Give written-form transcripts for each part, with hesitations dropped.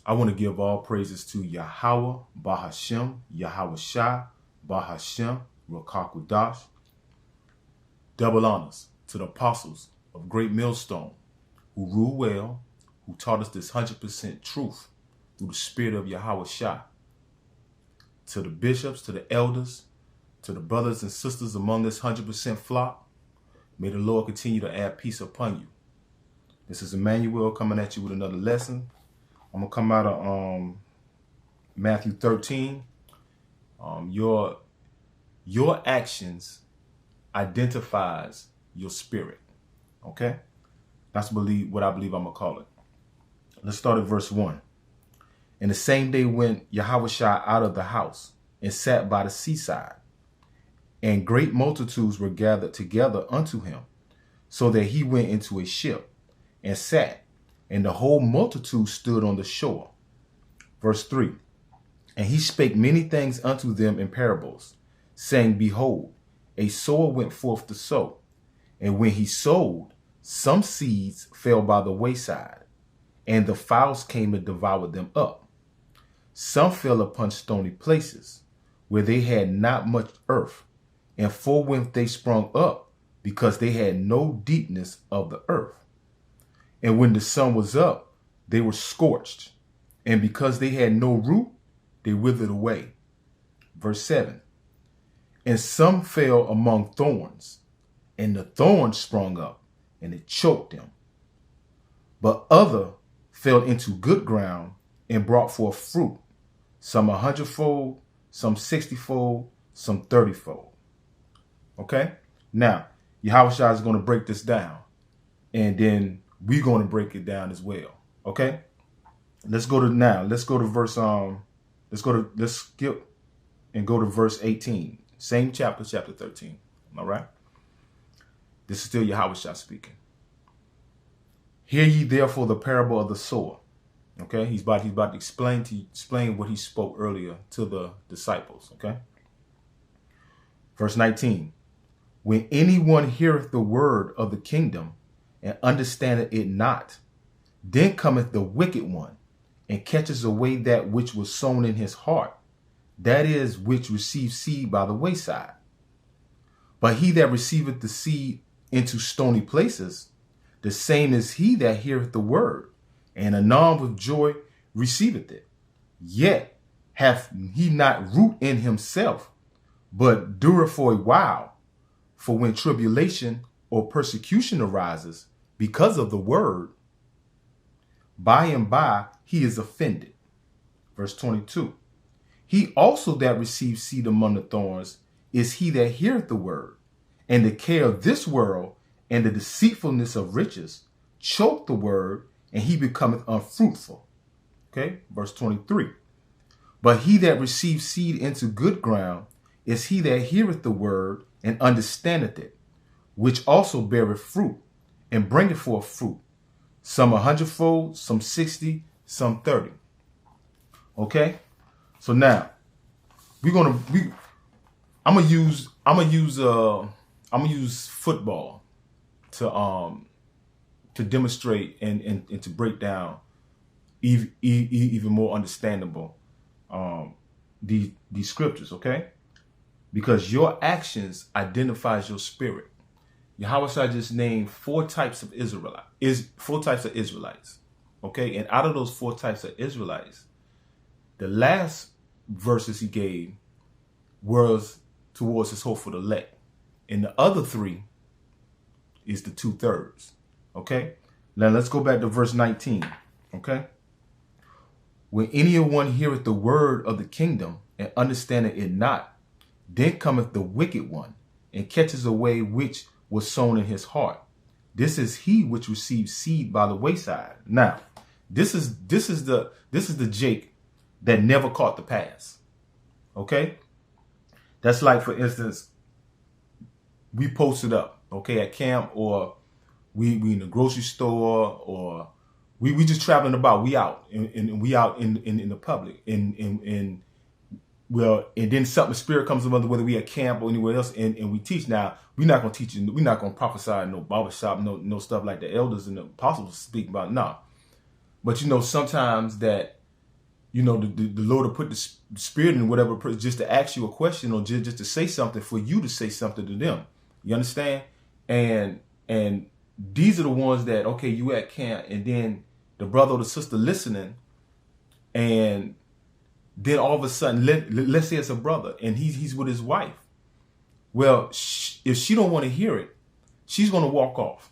I want to give all praises to Yahweh, Bahashem, Yahweh Shai, Bahashem, Rakakwadash. Double honors to the apostles of Great Millstone who rule well, who taught us this 100% truth through the spirit of Yahweh Shai. To the bishops, to the elders, to the brothers and sisters among this 100% flock, may the Lord continue to add peace upon you. This is Emmanuel coming at you with another lesson. I'm going to come out of Matthew 13. Your actions identifies your spirit. Okay? That's what I believe I'm going to call it. Let's start at verse 1. And the same day went Yahushua out of the house and sat by the seaside. And great multitudes were gathered together unto him, so that he went into a ship and sat, and the whole multitude stood on the shore. Verse 3. And he spake many things unto them in parables, saying, Behold, a sower went forth to sow. And when he sowed, some seeds fell by the wayside, and the fowls came and devoured them up. Some fell upon stony places, where they had not much earth, and forthwith they sprung up, because they had no deepness of the earth. And when the sun was up, they were scorched, and because they had no root, they withered away. Verse 7. And some fell among thorns, and the thorns sprung up, and it choked them. But other fell into good ground, and brought forth fruit, some 100-fold, some 60-fold, some 30-fold. Okay? Now, Yahushua is going to break this down, and then we're going to break it down as well. Okay? Let's go to verse let's skip and go to verse 18. Same chapter 13. All right? This is still Yahushua speaking. Hear ye therefore the parable of the sower. Okay? He's about to explain what he spoke earlier to the disciples. Okay? Verse 19. When anyone heareth the word of the kingdom and understandeth it not, then cometh the wicked one and catches away that which was sown in his heart, that is, which received seed by the wayside. But he that receiveth the seed into stony places, the same is he that heareth the word, and anon with joy receiveth it. Yet hath he not root in himself, but dureth for a while. For when tribulation or persecution arises because of the word, by and by he is offended. Verse 22. He also that receives seed among the thorns is he that heareth the word, and the care of this world and the deceitfulness of riches choke the word, and he becometh unfruitful. Okay, verse 23. But he that receives seed into good ground is he that heareth the word and understandeth it, which also beareth fruit, and bringeth forth fruit, some 100-fold, some 60, some 30. Okay, so now I'm gonna use football to demonstrate and to break down even more understandable these scriptures. Okay. Because your actions identifies your spirit. Yahweh just named four types of Israelites. Okay, and out of those four types of Israelites, the last verses he gave was towards his hopeful elect, and the other three is the 2/3. Okay, now let's go back to verse 19. Okay, when anyone heareth the word of the kingdom and understandeth it not, then cometh the wicked one and catches away which was sown in his heart. This is he which received seed by the wayside. Now, this is the Jake that never caught the pass. Okay? That's like, for instance, we posted up, okay, at camp, or we in the grocery store, or we just traveling about. We out and we out in the public, well, and then something spirit comes about, whether we at camp or anywhere else, and we teach. Now, we're not gonna teach you, we're not gonna prophesy in no barbershop, no stuff like the elders and the apostles speak about. No. But sometimes that you know, the Lord will put the spirit in whatever person just to ask you a question or just to say something for you to say something to them. You understand? And these are the ones that, okay, you at camp and then the brother or the sister listening, and then all of a sudden, let's say it's a brother and he's with his wife. Well, if she don't want to hear it, she's going to walk off.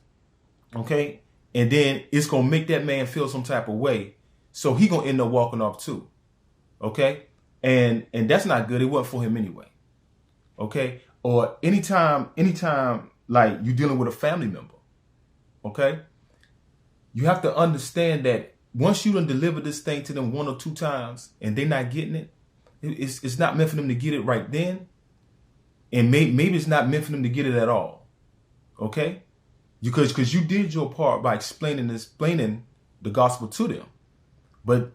Okay? And then it's going to make that man feel some type of way. So he going to end up walking off too. Okay? And that's not good. It wasn't for him anyway. Okay? Or anytime like you're dealing with a family member. Okay? You have to understand that once you done deliver this thing to them 1 or 2 times and they're not getting it, it's not meant for them to get it right then. And maybe it's not meant for them to get it at all. Okay? Because you did your part by explaining the gospel to them. But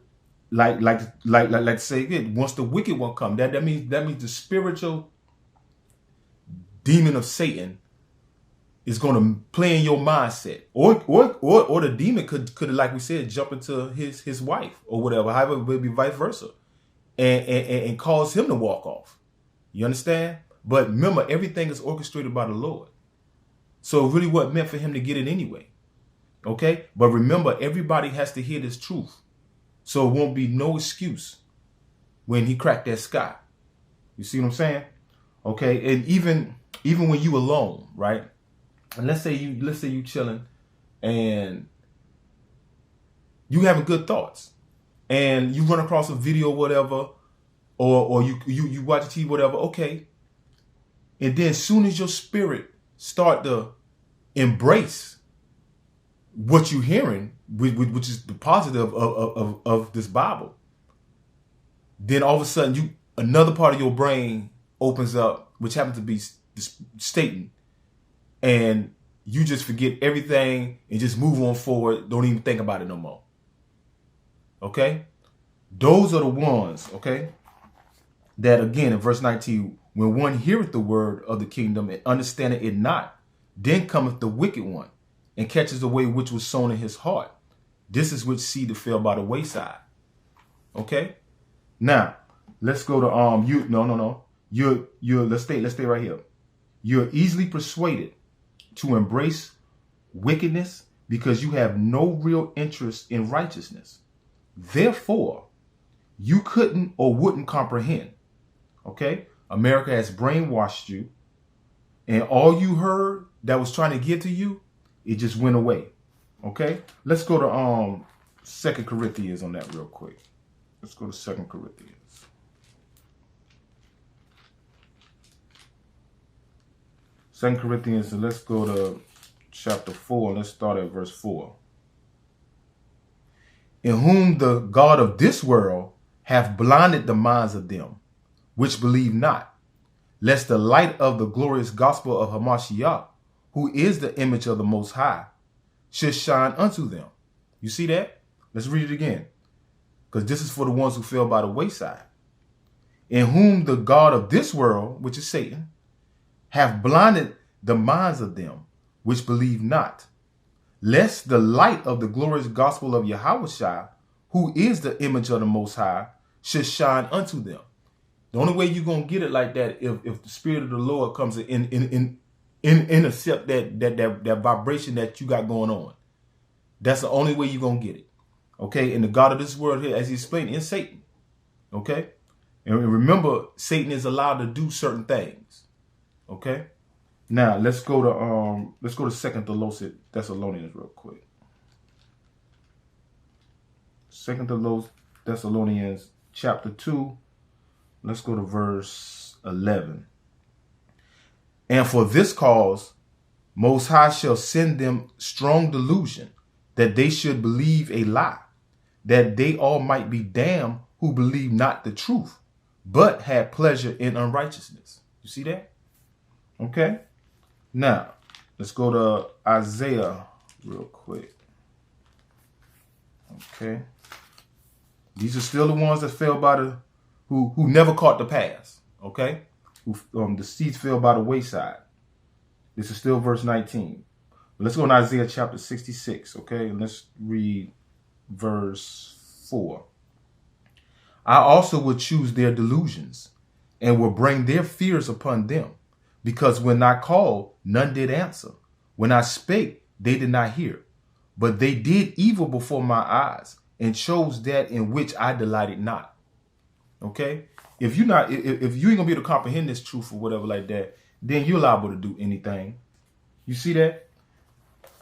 like say again, once the wicked one come, that means the spiritual demon of Satan is going to play in your mindset, or the demon could like we said jump into his wife or whatever, however it would be vice versa, and cause him to walk off. You understand? But remember, everything is orchestrated by the Lord, so it really wasn't meant for him to get it anyway. Okay, but remember, everybody has to hear this truth, so it won't be no excuse when he cracked that sky. You see what I'm saying? Okay, and even when you alone, right? And let's say you chilling and you having good thoughts and you run across a video or whatever, or you watch TV, whatever, okay. And then as soon as your spirit start to embrace what you're hearing, which is the positive of this Bible, then all of a sudden another part of your brain opens up, which happens to be Satan. And you just forget everything and just move on forward. Don't even think about it no more. Okay? Those are the ones, okay, that again in verse 19, when one heareth the word of the kingdom and understandeth it not, then cometh the wicked one and catches away which was sown in his heart. This is which seed that fell by the wayside. Okay? Now, let's go to let's stay right here. You're easily persuaded to embrace wickedness because you have no real interest in righteousness. Therefore, you couldn't or wouldn't comprehend. Okay? America has brainwashed you, and all you heard that was trying to get to you, it just went away. Okay? Let's go to 2 Corinthians on that real quick. Let's go to 2 Corinthians. 2 Corinthians, and let's go to chapter 4. Let's start at verse 4. In whom the God of this world hath blinded the minds of them, which believe not, lest the light of the glorious gospel of Hamashiach, who is the image of the Most High, should shine unto them. You see that? Let's read it again, because this is for the ones who fell by the wayside. In whom the God of this world, which is Satan, hath blinded the minds of them which believe not, lest the light of the glorious gospel of Yahushua, who is the image of the Most High, should shine unto them. The only way you're gonna get it like that if the Spirit of the Lord comes in intercept that vibration that you got going on. That's the only way you're gonna get it. Okay, and the God of this world here, as he explained, is Satan. Okay, and remember, Satan is allowed to do certain things. Okay, now let's go to 2 Thessalonians real quick. 2 Thessalonians chapter 2. Let's go to verse 11. And for this cause, Most High shall send them strong delusion, that they should believe a lie, that they all might be damned who believe not the truth, but had pleasure in unrighteousness. You see that? Okay. Now, let's go to Isaiah real quick. Okay. These are still the ones that fell by the, who never caught the pass. Okay. Who the seeds fell by the wayside. This is still verse 19. Let's go to Isaiah chapter 66. Okay. And let's read verse 4. I also will choose their delusions and will bring their fears upon them. Because when I called, none did answer. When I spake, they did not hear. But they did evil before my eyes and chose that in which I delighted not. Okay? If you ain't gonna be able to comprehend this truth or whatever like that, then you're liable to do anything. You see that?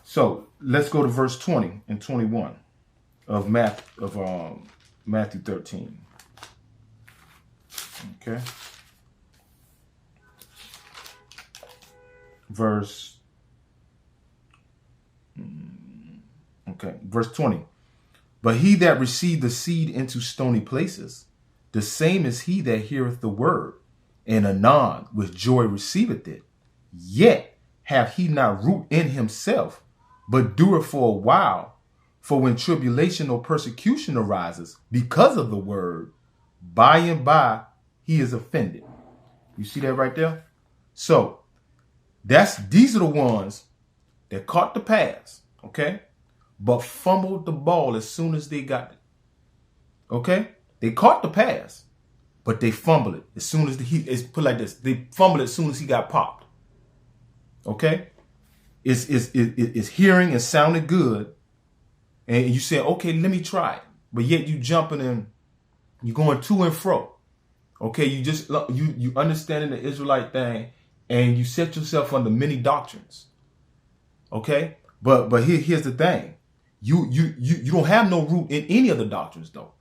So let's go to verse 20 and 21 of Matthew 13. Okay. Verse 20. But he that received the seed into stony places, the same is he that heareth the word, and anon with joy receiveth it. Yet hath he not root in himself, but doeth for a while. For when tribulation or persecution arises because of the word, by and by he is offended. You see that right there? So these are the ones that caught the pass, okay, but fumbled the ball as soon as they got it. Okay, they caught the pass, but they fumbled it as soon as it's put like this. They fumbled it as soon as he got popped. Okay, it's hearing and sounding good, and you say, okay, let me try it, but yet you jumping in, you going to and fro. Okay, you understanding the Israelite thing, and you set yourself under many doctrines. Okay, but here's the thing, you don't have no root in any of the doctrines though.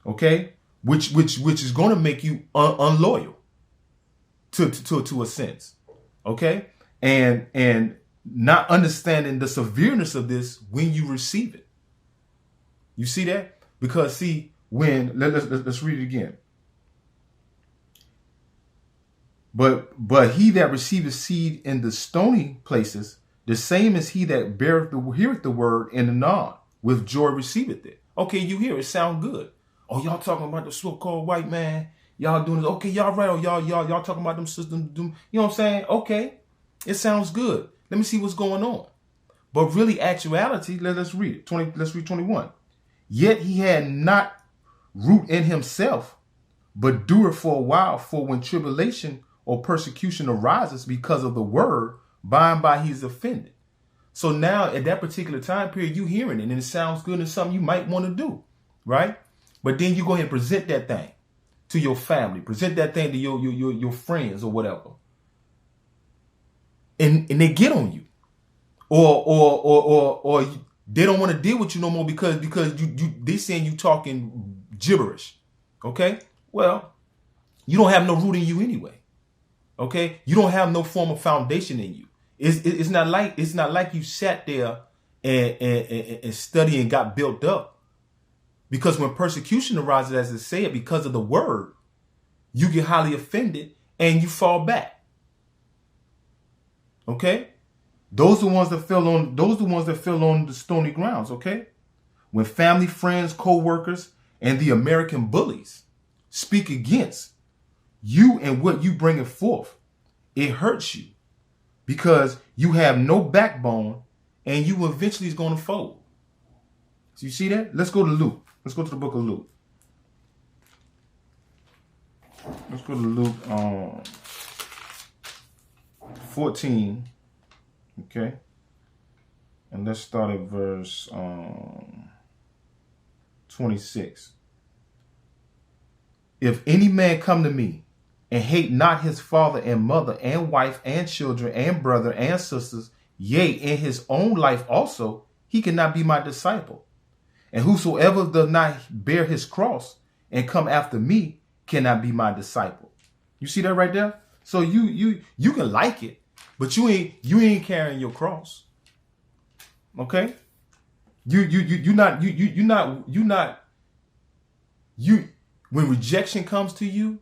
Okay, which is going to make you unloyal to a sense. Okay, and not understanding the severeness of this when you receive it. You see that? Because see, when let's read it again. But he that receiveth seed in the stony places, the same is he that heareth the word, and anon with joy receiveth it. Okay, you hear it sound good. Oh, y'all talking about the so-called white man? Y'all doing this? Okay, y'all right? Oh, y'all talking about them systems? You know what I'm saying? Okay, it sounds good. Let me see what's going on. But really, actuality, let's read it. Let's read 21. Yet he had not root in himself, but doeth for a while. For when tribulation or persecution arises because of the word, by and by he's offended. So now at that particular time period, you hearing it and it sounds good and something you might want to do, right? But then you go ahead and present that thing to your family, present that thing to your friends or whatever, and they get on you, or they don't want to deal with you no more because they saying you talking gibberish. Okay, well, you don't have no root in you anyway. Okay, you don't have no form of foundation in you. It's not like you sat there and studied and got built up. Because when persecution arises, as it said, because of the word, you get highly offended and you fall back. Okay, those are the ones that fell on the stony grounds. Okay, when family, friends, co-workers, and the American bullies speak against you and what you bringing forth, it hurts you because you have no backbone and you eventually is going to fold. So you see that? Let's go to Luke. Let's go to the book of Luke. Let's go to Luke 14. Okay. And let's start at verse 26. If any man come to me and hate not his father and mother and wife and children and brother and sisters, yea, in his own life also, he cannot be my disciple. And whosoever does not bear his cross and come after me cannot be my disciple. You see that right there? So you can like it, but you ain't carrying your cross. Okay? When rejection comes to you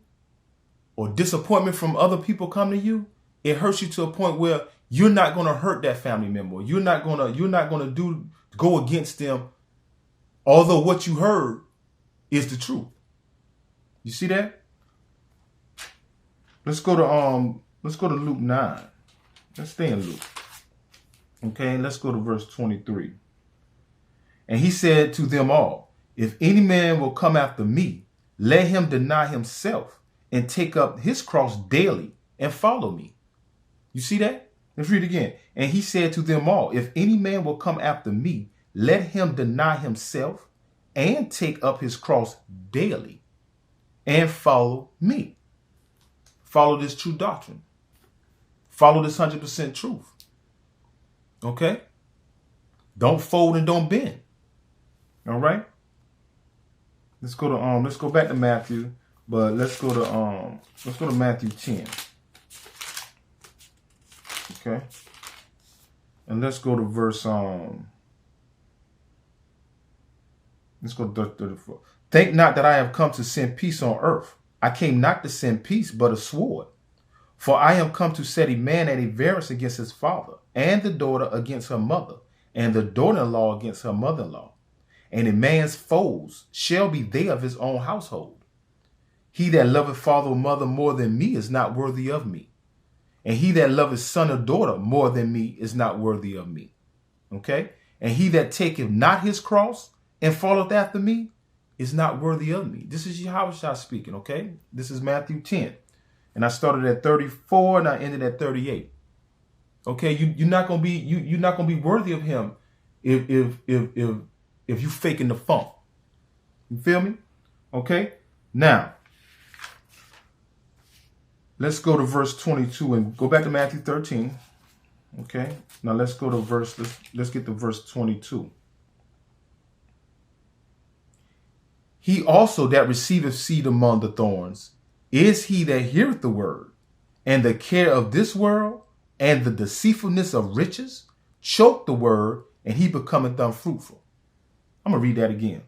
or disappointment from other people come to you, it hurts you to a point where you're not going to hurt that family member. You're not going to go against them. Although what you heard is the truth. You see that? Let's go to Luke 9. Let's stay in Luke. Okay, let's go to verse 23. And he said to them all, if any man will come after me, let him deny himself and take up his cross daily and follow me. You see that? Let's read it again. And he said to them all, if any man will come after me, let him deny himself and take up his cross daily and follow me. Follow this true doctrine. Follow this 100% truth. Okay? Don't fold and don't bend. All right? Let's go back to Matthew, but let's go to Matthew 10. Okay? And let's go to verse let's go to 34. Think not that I have come to send peace on earth. I came not to send peace, but a sword. For I am come to set a man at a variance against his father, and the daughter against her mother, and the daughter-in-law against her mother-in-law. And a man's foes shall be they of his own household. He that loveth father or mother more than me is not worthy of me. And he that loveth son or daughter more than me is not worthy of me. Okay? And he that taketh not his cross and followeth after me is not worthy of me. This is Yahushua speaking, okay? This is Matthew 10. And I started at 34 and I ended at 38. Okay, you're not gonna be worthy of him if you faking the funk. You feel me? Okay. Now let's go to verse 22 and go back to Matthew 13. Okay. Now let's go to let's get to verse 22. He also that receiveth seed among the thorns is he that heareth the word, and the care of this world and the deceitfulness of riches choke the word, and he becometh unfruitful. I'm going to read that again.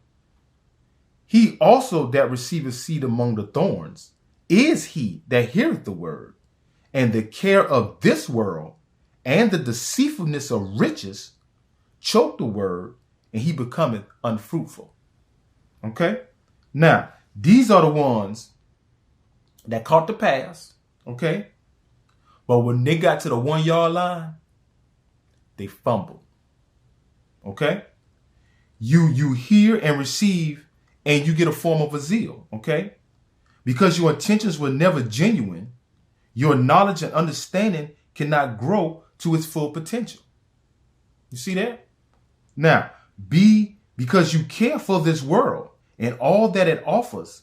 He also that receiveth seed among the thorns is he that heareth the word, and the care of this world and the deceitfulness of riches choke the word, and he becometh unfruitful. Okay? Now, these are the ones that caught the pass. Okay? But when they got to the 1 yard line, they fumbled. Okay? You hear and receive, and you get a form of a zeal. Okay? Because your intentions were never genuine, your knowledge and understanding cannot grow to its full potential. You see that? Now, because you care for this world and all that it offers,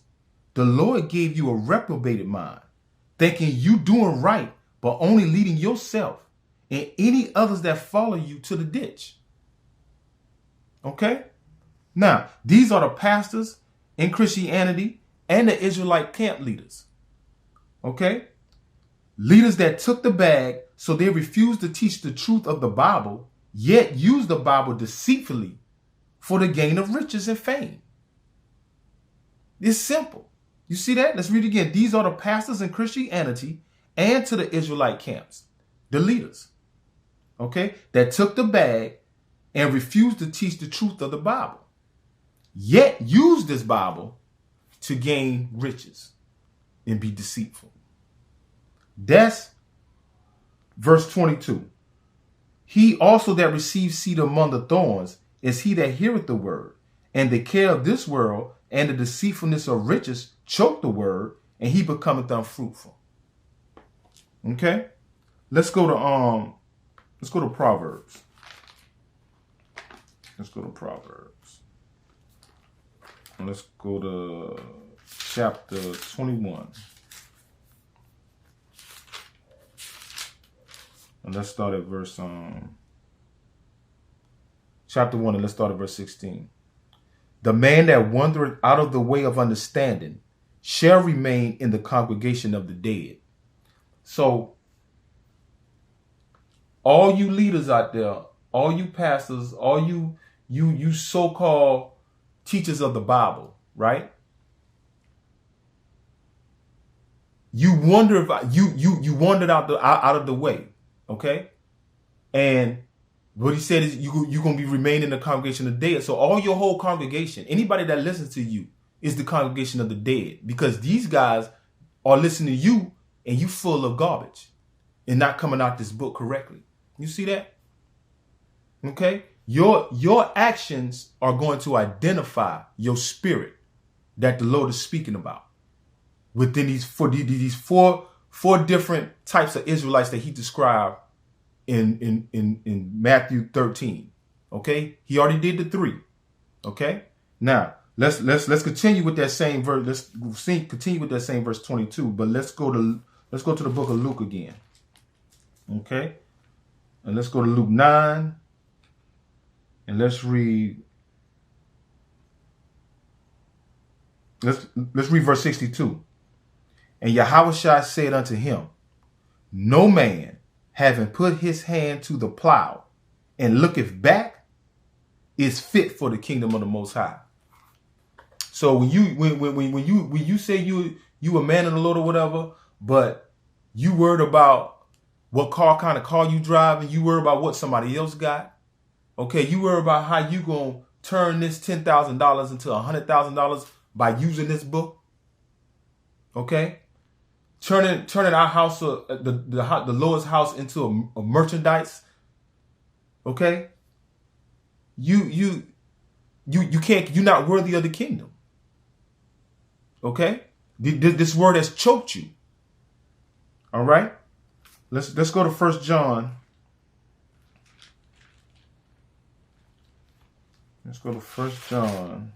the Lord gave you a reprobated mind, thinking you doing right, but only leading yourself and any others that follow you to the ditch. Okay? Now, these are the pastors in Christianity and the Israelite camp leaders. Okay? Leaders that took the bag, so they refused to teach the truth of the Bible, yet used the Bible deceitfully for the gain of riches and fame. It's simple. You see that? Let's read it again. These are the pastors in Christianity and to the Israelite camps, the leaders, okay, that took the bag and refused to teach the truth of the Bible, yet used this Bible to gain riches and be deceitful. That's verse 22. He also that receives seed among the thorns is he that heareth the word, and the care of this world and the deceitfulness of riches choke the word, and he becometh unfruitful. Okay? Let's go to Proverbs. Let's go to Proverbs. And let's go to chapter 21. And let's start at verse chapter 1, and let's start at verse 16. The man that wandereth out of the way of understanding shall remain in the congregation of the dead. So, all you leaders out there, all you pastors, all you so-called teachers of the Bible, right? You wonder if you wandered out of the way, okay? And what he said is you're going to be remaining in the congregation of the dead. So all your whole congregation, anybody that listens to you is the congregation of the dead, because these guys are listening to you and you full of garbage and not coming out this book correctly. You see that? Okay? Your actions are going to identify your spirit. that the Lord is speaking about within these four different types of Israelites that he described in Matthew 13. Okay, he already did the 3. Okay, now let's continue with that same verse. Continue with that same verse 22. But let's go to the book of Luke again. Okay, and let's go to Luke 9, and let's read. Let's read verse 62. And Yahushua said unto him, no man, having put his hand to the plow and looketh back, is fit for the kingdom of the Most High. So when you say you a man of the Lord or whatever, but you worried about what kind of car you drive, and you worried about what somebody else got. Okay, you worry about how you gonna turn this $10,000 into $100,000 by using this book. Okay, turning our house, the Lord's house, into a merchandise. Okay, you can't. You're not worthy of the kingdom. Okay, this word has choked you. All right, let's go to 1 John. Let's go to 1 John.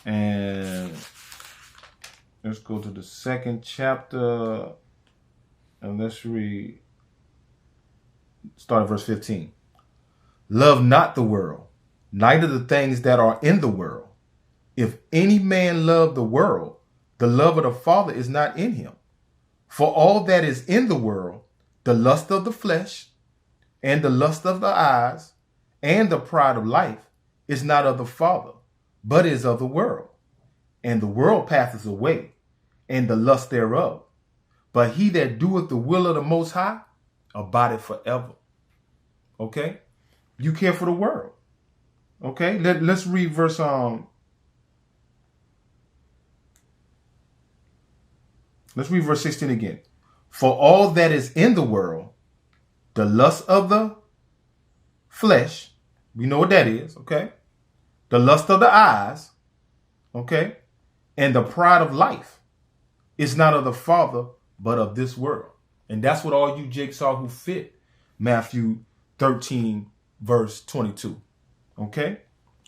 And let's go to the 2nd chapter, and let's read, start at verse 15. Love not the world, neither the things that are in the world. If any man love the world, the love of the Father is not in him. For all that is in the world, the lust of the flesh, and the lust of the eyes, and the pride of life, is not of the Father, but is of the world. And the world passeth away, and the lust thereof. But he that doeth the will of the Most High abideth forever. Okay? You care for the world. Okay? Let's read verse Let's read verse 16 again. For all that is in the world, the lust of the flesh, we know what that is, okay? The lust of the eyes, okay? And the pride of life is not of the Father, but of this world. And that's what all you jigsaw who fit Matthew 13, verse 22. Okay?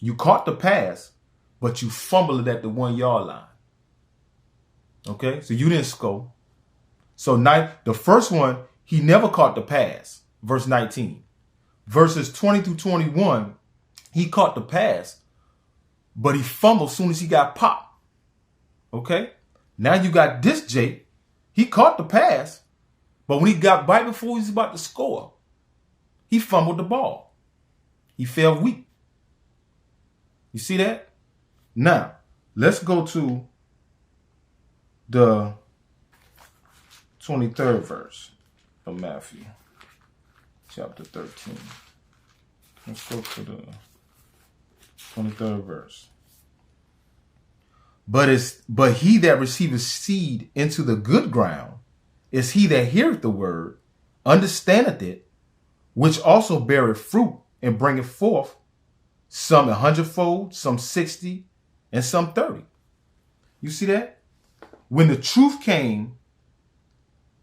You caught the pass, but you fumbled it at the 1 yard line. Okay? So you didn't score. So the first one, he never caught the pass. Verse 19. Verses 20 through 21, he caught the pass, but he fumbled as soon as he got popped. Okay? Now you got this Jake. He caught the pass, but when he got right before he was about to score, he fumbled the ball. He fell weak. You see that? Now, let's go to the 23rd verse of Matthew, chapter 13. Let's go to the 23rd verse. But he that receiveth seed into the good ground is he that heareth the word, understandeth it, which also beareth fruit and bringeth forth some 100-fold, some 60, and some 30. You see that? When the truth came,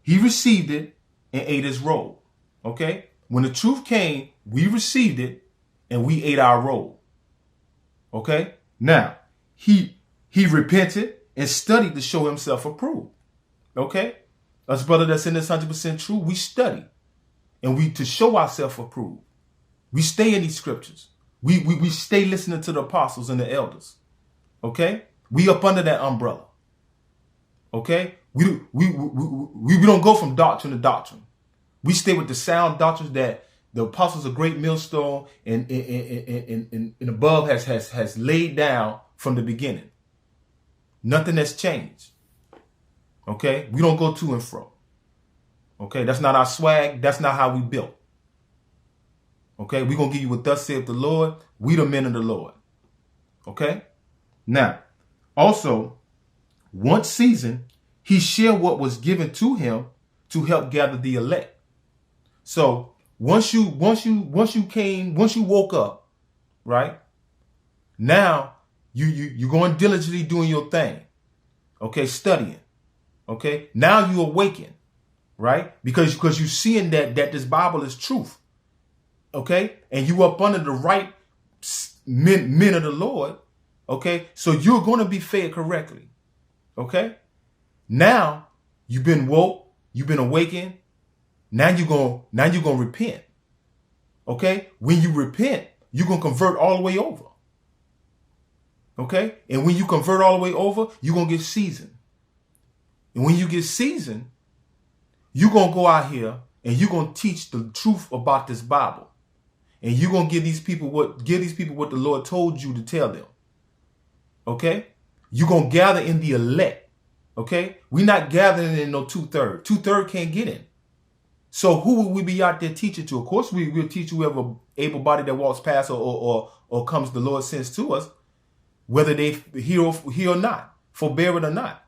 he received it and ate his roll. Okay? When the truth came, we received it and we ate our roll. Okay? Now, he repented and studied to show himself approved. Okay? Us brother that's in this 100% true, we study. And we to show ourselves approved. We stay in these scriptures. We stay listening to the apostles and the elders. Okay? We up under that umbrella. Okay? We don't go from doctrine to doctrine. We stay with the sound doctrines that the apostles of Great Millstone and above has laid down from the beginning. Nothing has changed. Okay? We don't go to and fro. Okay? That's not our swag. That's not how we built. Okay? We're going to give you what thus saith the Lord. We the men of the Lord. Okay? Now, also, once seasoned, he shared what was given to him to help gather the elect. So once you woke up, right? Now You going diligently doing your thing. Okay, studying. Okay, now you awaken, right? Because you seeing that this Bible is truth. Okay, and you up under the right men of the Lord. Okay, so you're going to be fed correctly. Okay, now you've been woke, you've been awakened. Now you're gonna repent. Okay, when you repent, you're gonna convert all the way over. Okay, and when you convert all the way over, you're gonna get seasoned. And when you get seasoned, you're going to go out here and you're going to teach the truth about this Bible. And you're going to give these people what the Lord told you to tell them. Okay? You're going to gather in the elect. Okay? We're not gathering in no 2/3. 2/3 can't get in. So who will we be out there teaching to? Of course, we'll teach whoever able body that walks past or comes the Lord sends to us, whether they hear or not, forbear it or not.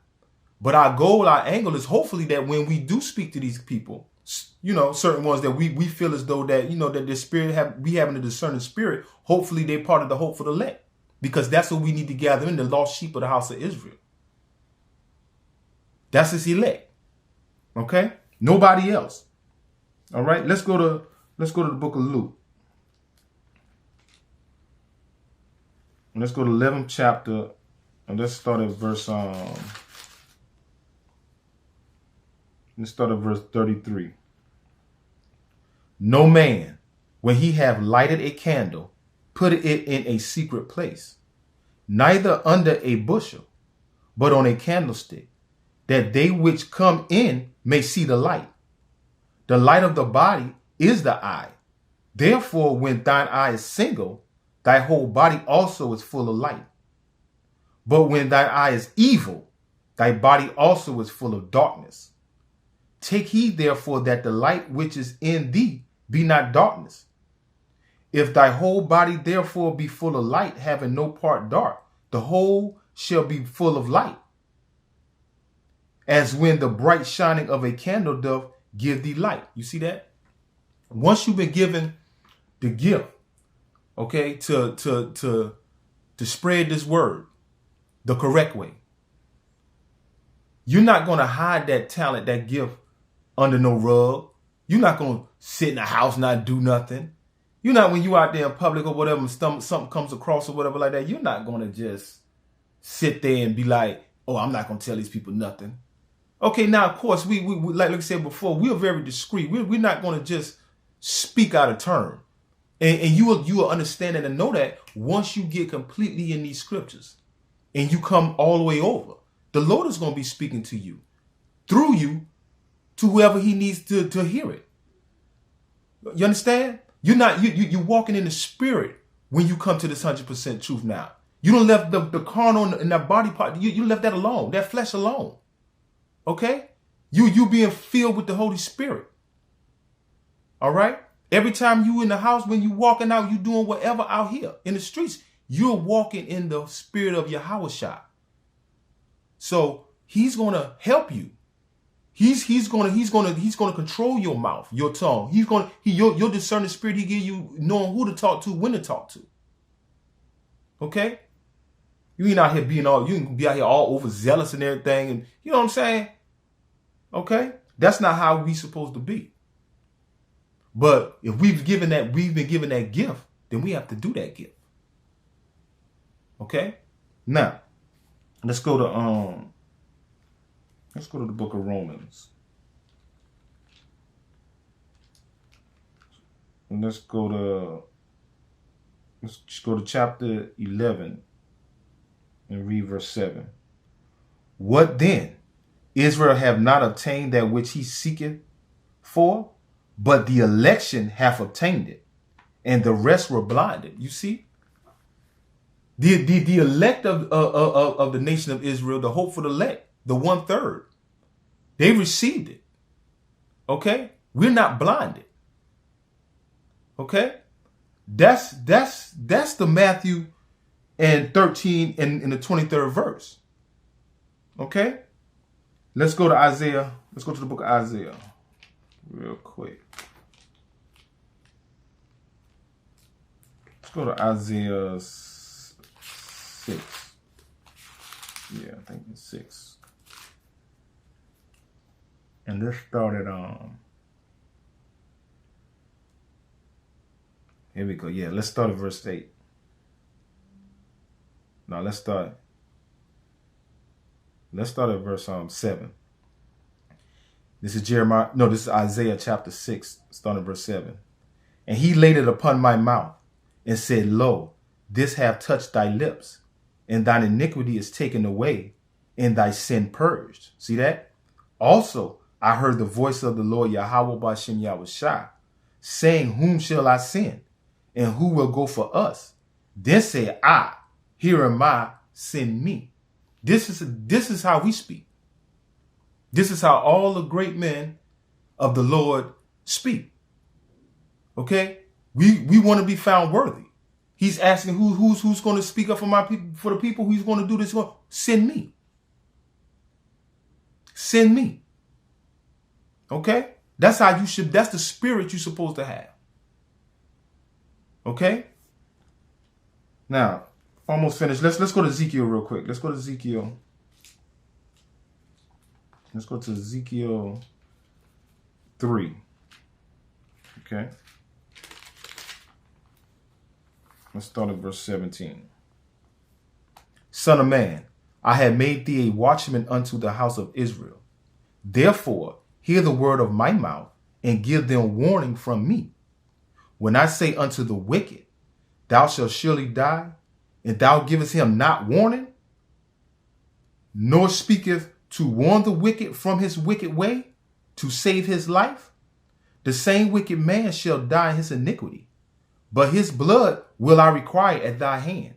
But our goal, our angle is hopefully that when we do speak to these people, certain ones that we feel as though that, that their spirit we having a discerning spirit, hopefully they're part of the hopeful elect. Because that's what we need to gather in, the lost sheep of the house of Israel. That's his elect. Okay? Nobody else. All right, let's go to the book of Luke. And let's go to the 11th chapter, and let's start at verse 33. No man, when he have lighted a candle, put it in a secret place, neither under a bushel, but on a candlestick, that they which come in may see the light. The light of the body is the eye. Therefore, when thine eye is single, thy whole body also is full of light. But when thy eye is evil, thy body also is full of darkness. Take heed, therefore, that the light which is in thee be not darkness. If thy whole body, therefore, be full of light, having no part dark, the whole shall be full of light. As when the bright shining of a candle doth give thee light. You see that? Once you've been given the gift, okay, to spread this word the correct way, you're not going to hide that talent, that gift, under no rug. You're not going to sit in the house, not do nothing. You're not, when you out there in public or whatever, something comes across or whatever like that, you're not going to just sit there and be like, oh, I'm not going to tell these people nothing. Okay, now, of course, we like I said before, we are very discreet. We're not going to just speak out of turn. And you will understand and know that once you get completely in these scriptures and you come all the way over, the Lord is going to be speaking to you, through you, to whoever he needs to hear it. You understand? You're walking in the spirit when you come to this 100% truth now. You don't left the carnal and that body part, you left that alone, that flesh alone. Okay? You being filled with the Holy Spirit. All right? Every time you in the house, when you walking out, you doing whatever out here in the streets, you're walking in the spirit of Yahushua. So he's going to help you. He's going to control your mouth, your tongue. Your discerning spirit, he give you knowing who to talk to, when to talk to. Okay? You ain't out here you can be out here all overzealous and everything. And you know what I'm saying? Okay? That's not how we supposed to be. But if we've been given that gift, then we have to do that gift. Okay? Now, let's go to the book of Romans. And let's go to chapter 11 and read verse 7. What then? Israel have not obtained that which he seeketh for, but the election hath obtained it, and the rest were blinded. You see? The elect of the nation of Israel, the hopeful elect, the 1/3, they received it. Okay? We're not blinded. Okay? That's the Matthew and 13 in the 23rd verse. Okay? Let's go to Isaiah. Let's go to the book of Isaiah real quick. Let's go to Isaiah 6. Yeah, I think it's 6. And let's start at here we go. Yeah, let's start at verse 8. Now let's start at verse 7. This is Jeremiah. No, this is Isaiah chapter 6, starting at verse 7. And he laid it upon my mouth and said, Lo, this hath touched thy lips, and thine iniquity is taken away, and thy sin purged. See that? Also, I heard the voice of the Lord Yahweh Ba'Shem Yahushua, saying, Whom shall I send? And who will go for us? Then said I, Here am I, send me. This is how we speak. This is how all the great men of the Lord speak. Okay? We want to be found worthy. He's asking who's going to speak up for my people, for the people who's going to do this. Send me. Send me. Okay? That's how you should, that's the spirit you're supposed to have. Okay? Now, almost finished. Let's go to Ezekiel real quick. Let's go to Ezekiel. Let's go to Ezekiel 3. Okay? Let's start at verse 17. Son of man, I have made thee a watchman unto the house of Israel. Therefore, hear the word of my mouth, and give them warning from me. When I say unto the wicked, thou shalt surely die, and thou givest him not warning, nor speaketh to warn the wicked from his wicked way, to save his life, the same wicked man shall die in his iniquity, but his blood will I require at thy hand.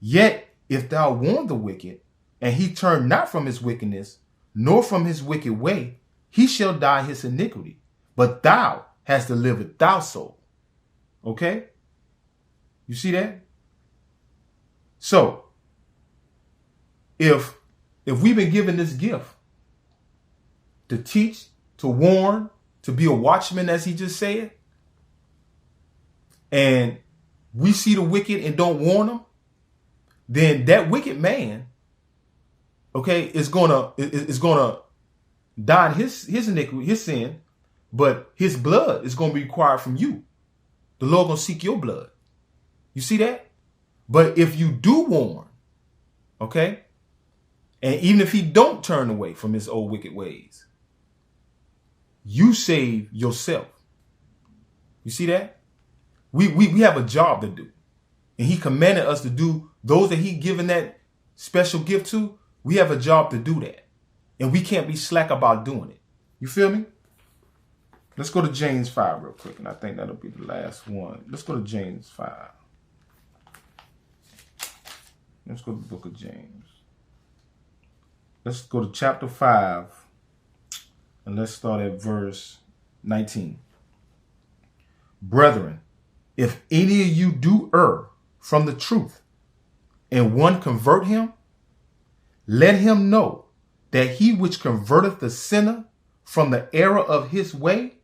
Yet if thou warn the wicked, and he turn not from his wickedness, nor from his wicked way, he shall die in his iniquity, but thou hast delivered thy soul. Okay? You see that? So, if we've been given this gift to teach, to warn, to be a watchman, as he just said, and we see the wicked and don't warn them, then that wicked man, okay, is gonna die in his iniquity, his sin, but his blood is gonna be required from you. The Lord gonna seek your blood. You see that? But if you do warn, okay, and even if he don't turn away from his old wicked ways, you save yourself. You see that? We have a job to do. And he commanded us to do, those that he given that special gift to, we have a job to do that. And we can't be slack about doing it. You feel me? Let's go to James 5 real quick. And I think that'll be the last one. Let's go to James 5. Let's go to the book of James. Let's go to chapter 5. And let's start at verse 19. Brethren, if any of you do err from the truth, and one convert him, let him know that he which converteth the sinner from the error of his way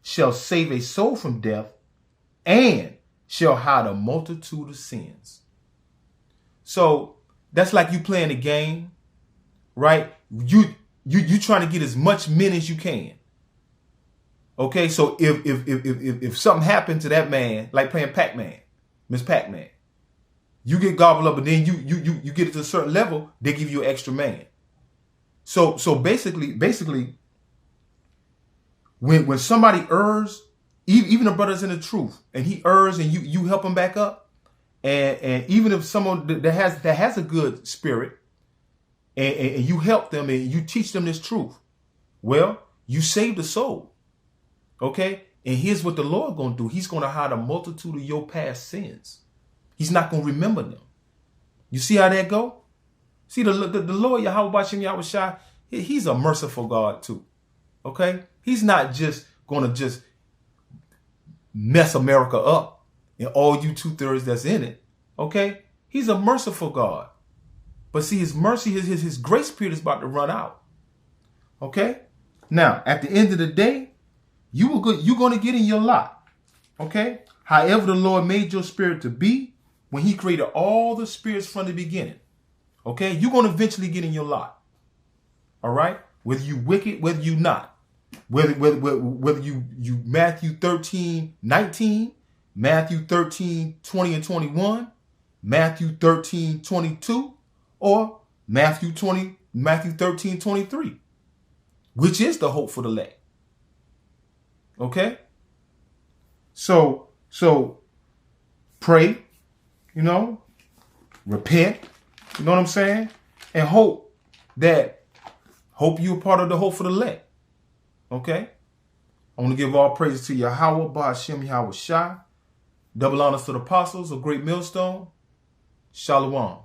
shall save a soul from death, and shall hide a multitude of sins. So that's like you playing a game, right? You trying to get as much men as you can. Okay, so if something happened to that man, like playing Pac-Man, Miss Pac-Man, you get gobbled up, and then you get it to a certain level, they give you an extra man. So basically, when somebody errs, even a brother's in the truth, and he errs, and you help him back up, and even if someone that has a good spirit, and you help them and you teach them this truth, well, you save the soul. Okay? And here's what the Lord going to do. He's going to hide a multitude of your past sins. He's not going to remember them. You see how that go? See, the Lord Yahweh Ba'Shem Yahushua, he's a merciful God too. Okay? He's not just going to just mess America up and all you 2/3 that's in it. Okay? He's a merciful God. But see, his mercy, his grace period is about to run out. Okay? Now, at the end of the day, you're going to get in your lot. Okay? However the Lord made your spirit to be, when he created all the spirits from the beginning. Okay? You're going to eventually get in your lot. All right? Whether you wicked, whether you not. Whether you Matthew 13:19, Matthew 13:20 and 21, Matthew 13:22, or Matthew 13:23, which is the hope for the elect. Okay? So pray, repent, you know what I'm saying? And hope you're part of the hope for the elect. Okay? I want to give all praises to Yahweh, Bahashem, Yahweh Shai. Double honors to the apostles of Great Millstone. Shalom.